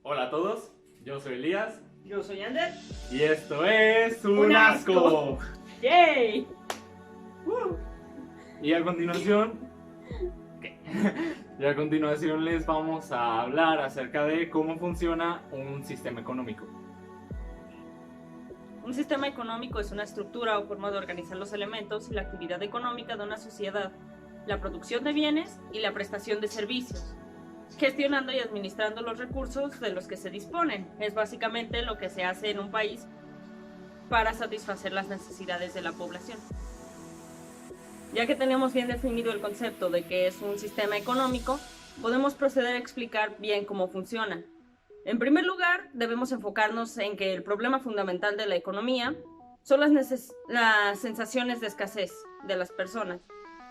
Hola a todos, yo soy Elías Yo soy Ander. y esto es Un asco. ¡Yay! Y a continuación, ¿qué? Y a continuación les vamos a hablar acerca de cómo funciona un sistema económico. Un sistema económico es una estructura o forma de organizar los elementos y la actividad económica de una sociedad, la producción de bienes y la prestación de servicios, gestionando y administrando los recursos de los que se disponen. Es básicamente lo que se hace en un país para satisfacer las necesidades de la población. Ya que tenemos bien definido el concepto de qué es un sistema económico, podemos proceder a explicar bien cómo funciona. En primer lugar, debemos enfocarnos en que el problema fundamental de la economía son las sensaciones de escasez de las personas.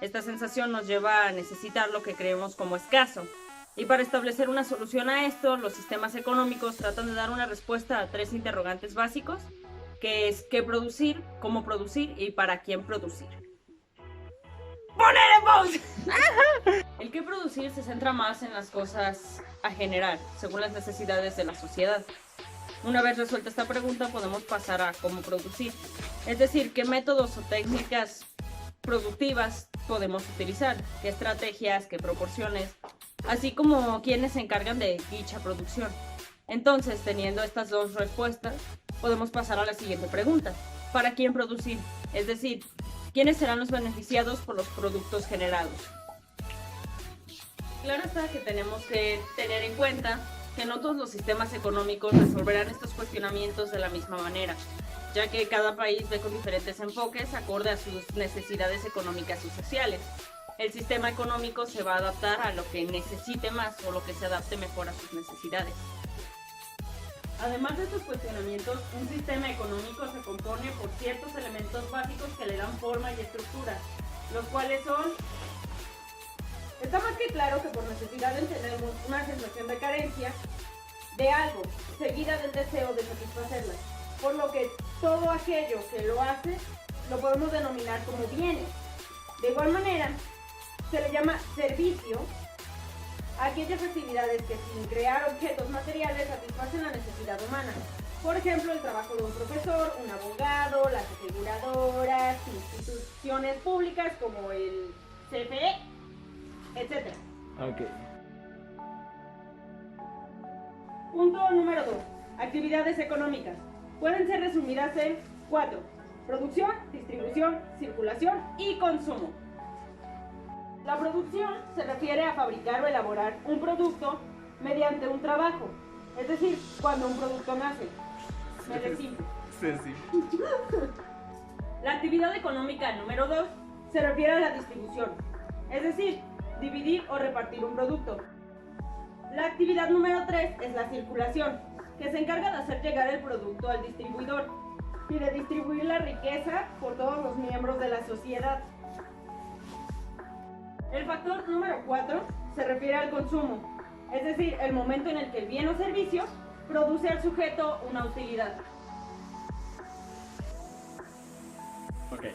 Esta sensación nos lleva a necesitar lo que creemos como escaso. Y para establecer una solución a esto, los sistemas económicos tratan de dar una respuesta a tres interrogantes básicos, que es qué producir, cómo producir y para quién producir. ¡Ponele pausa! El qué producir se centra más en las cosas a generar, según las necesidades de la sociedad. Una vez resuelta esta pregunta, podemos pasar a cómo producir, es decir, qué métodos o técnicas productivas podemos utilizar, qué estrategias, qué proporciones, así como quiénes se encargan de dicha producción. Entonces, teniendo estas dos respuestas, podemos pasar a la siguiente pregunta: ¿para quién producir? Es decir, ¿quiénes serán los beneficiados por los productos generados? Claro está que tenemos que tener en cuenta que no todos los sistemas económicos resolverán estos cuestionamientos de la misma manera, ya que cada país ve con diferentes enfoques acorde a sus necesidades económicas y sociales. El sistema económico se va a adaptar a lo que necesite más o lo que se adapte mejor a sus necesidades. Además de estos cuestionamientos, un sistema económico se compone por ciertos elementos básicos que le dan forma y estructura, los cuales son... Está más que claro que por necesidad tenemos una sensación de carencia de algo, seguida del deseo de satisfacerla, por lo que todo aquello que lo hace lo podemos denominar como bienes. De igual manera, se le llama servicio a aquellas actividades que sin crear objetos materiales satisfacen la necesidad humana. Por ejemplo, el trabajo de un profesor, un abogado, las aseguradoras, instituciones públicas como el CFE, etc. Ok. Punto número 2. Actividades económicas. Pueden ser resumidas en 4. Producción, distribución, circulación y consumo. La producción se refiere a fabricar o elaborar un producto mediante un trabajo, es decir, cuando un producto nace. Me recibo. Sí. La actividad económica número 2 se refiere a la distribución, es decir, dividir o repartir un producto. La actividad número 3 es la circulación, que se encarga de hacer llegar el producto al distribuidor y de distribuir la riqueza por todos los miembros de la sociedad. El factor número 4 se refiere al consumo, es decir, el momento en el que el bien o servicio produce al sujeto una utilidad. Ok.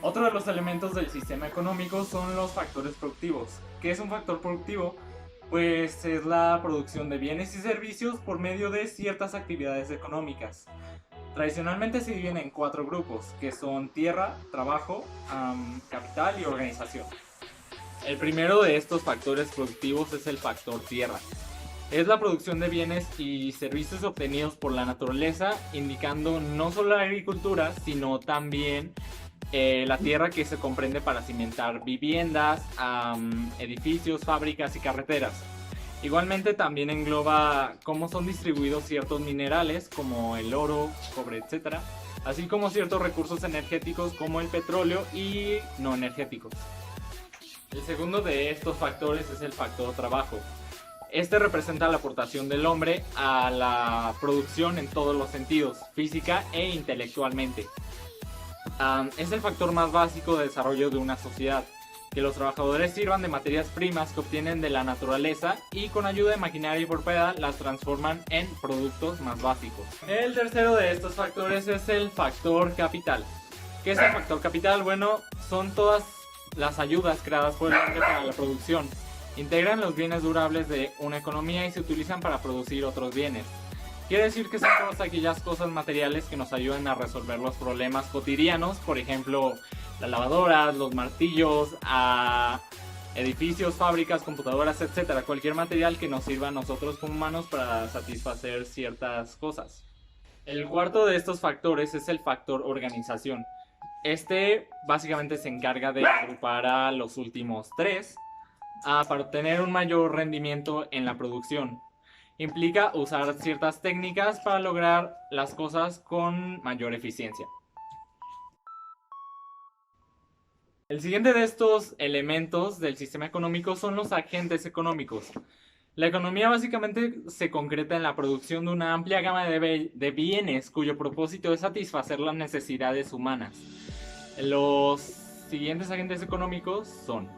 Otro de los elementos del sistema económico son los factores productivos. ¿Qué es un factor productivo? Pues es la producción de bienes y servicios por medio de ciertas actividades económicas. Tradicionalmente se dividen en 4 grupos, que son tierra, trabajo, capital y organización. El primero de estos factores productivos es el factor tierra. Es la producción de bienes y servicios obtenidos por la naturaleza, indicando no solo la agricultura, sino también la tierra que se comprende para cimentar viviendas, edificios, fábricas y carreteras. Igualmente también engloba cómo son distribuidos ciertos minerales como el oro, cobre, etc. Así como ciertos recursos energéticos como el petróleo y no energéticos. El segundo de estos factores es el factor trabajo. Este representa la aportación del hombre a la producción en todos los sentidos, física e intelectualmente. Es el factor más básico de desarrollo de una sociedad, que los trabajadores sirvan de materias primas que obtienen de la naturaleza y con ayuda de maquinaria y propiedad las transforman en productos más básicos. El tercero de estos factores es el factor capital. ¿Qué es el factor capital? Bueno, son todas las ayudas creadas por el hombre para la producción. Integran los bienes durables de una economía y se utilizan para producir otros bienes. Quiere decir que son todas aquellas cosas materiales que nos ayudan a resolver los problemas cotidianos, por ejemplo, las lavadoras, los martillos, edificios, fábricas, computadoras, etcétera. Cualquier material que nos sirva a nosotros como humanos para satisfacer ciertas cosas. El cuarto de estos factores es el factor organización. Este básicamente se encarga de agrupar a los últimos tres para obtener un mayor rendimiento en la producción. Implica usar ciertas técnicas para lograr las cosas con mayor eficiencia. El siguiente de estos elementos del sistema económico son los agentes económicos. La economía básicamente se concreta en la producción de una amplia gama de bienes cuyo propósito es satisfacer las necesidades humanas. Los siguientes agentes económicos son: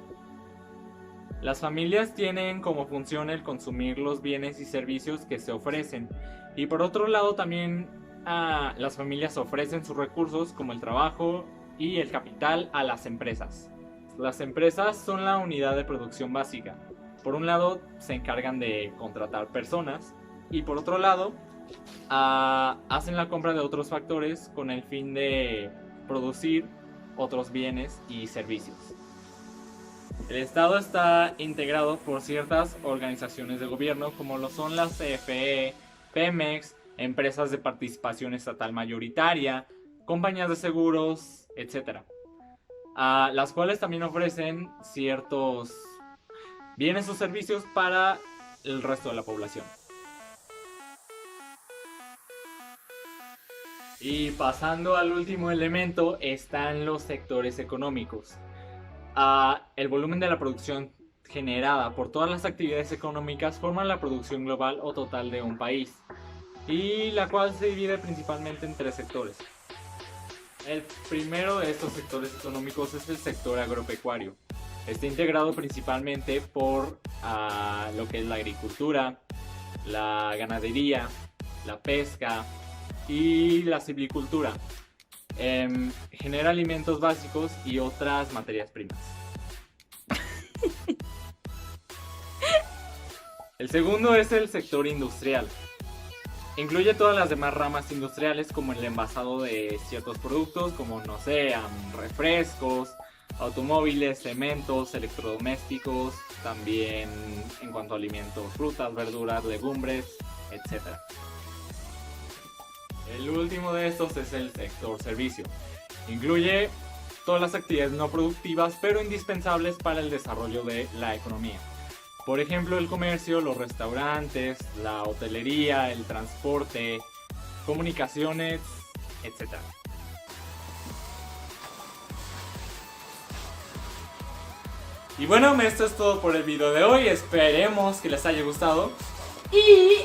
las familias tienen como función el consumir los bienes y servicios que se ofrecen, y por otro lado también las familias ofrecen sus recursos como el trabajo y el capital a las empresas. Las empresas son la unidad de producción básica. Por un lado se encargan de contratar personas y por otro lado hacen la compra de otros factores con el fin de producir otros bienes y servicios. El Estado está integrado por ciertas organizaciones de gobierno como lo son las CFE, Pemex, empresas de participación estatal mayoritaria, compañías de seguros, etc. Las cuales también ofrecen ciertos bienes o servicios para el resto de la población. Y pasando al último elemento están los sectores económicos. El volumen de la producción generada por todas las actividades económicas forma la producción global o total de un país, y la cual se divide principalmente en tres sectores. El primero de estos sectores económicos es el sector agropecuario. Está integrado principalmente por lo que es la agricultura, la ganadería, la pesca y la silvicultura. Genera alimentos básicos y otras materias primas. El segundo es el sector industrial. Incluye todas las demás ramas industriales como el envasado de ciertos productos como, no sé, refrescos, automóviles, cementos, electrodomésticos, también en cuanto a alimentos, frutas, verduras, legumbres, etc. El último de estos es el sector servicio. Incluye todas las actividades no productivas pero indispensables para el desarrollo de la economía. Por ejemplo, el comercio, los restaurantes, la hotelería, el transporte, comunicaciones, etc. Y bueno, esto es todo por el video de hoy. Esperemos que les haya gustado. Y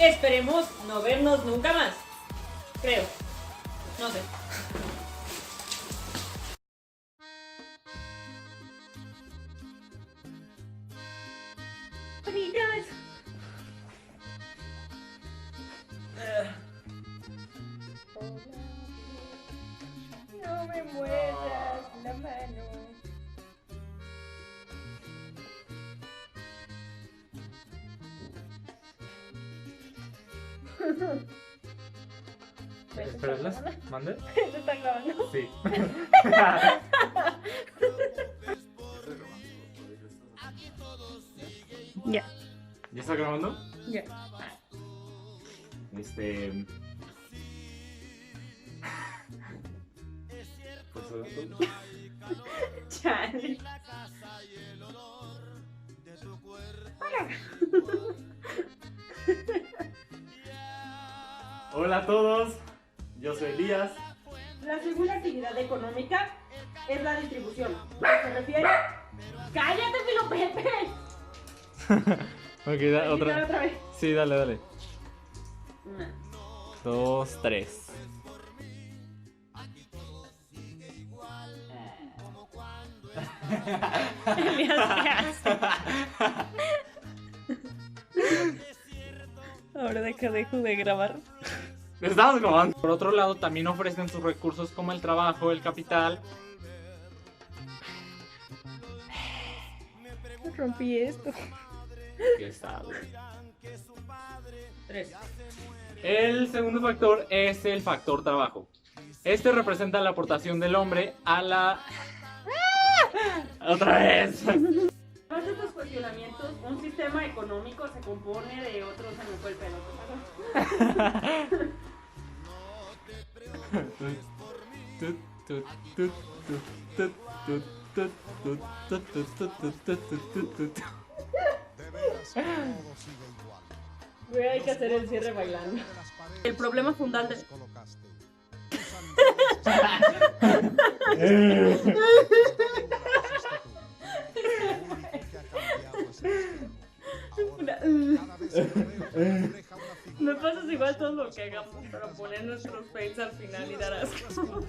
esperemos no vernos nunca más. Creo. No sé. No me muerdas la mano. ¿Esperarlas? ¿Mande? ¿Se están grabando? Sí. Ya. ¿Ya está grabando? Ya. Pues Chale. Hola a todos, yo soy Elías. La segunda actividad económica es la distribución. Se refiere... ¡Cállate, Filo Pepe! Ok, Otra vez. Sí, dale. Una. 2, 3. Elías, ¿qué hace? Ahora de que dejo de grabar. Estamos grabando. Por otro lado, también ofrecen sus recursos como el trabajo, el capital. Rompí esto. ¿Qué sabe? 3. El segundo factor es el factor trabajo. Este representa la aportación del hombre a la... ¡Otra vez! Además de estos cuestionamientos, un sistema económico se compone de otros, se me fue el pelo. Hay que hacer el cierre bailando. El problema fundamental de... Me pasas igual todo lo que hagamos para poner nuestros fails al final y dar asco.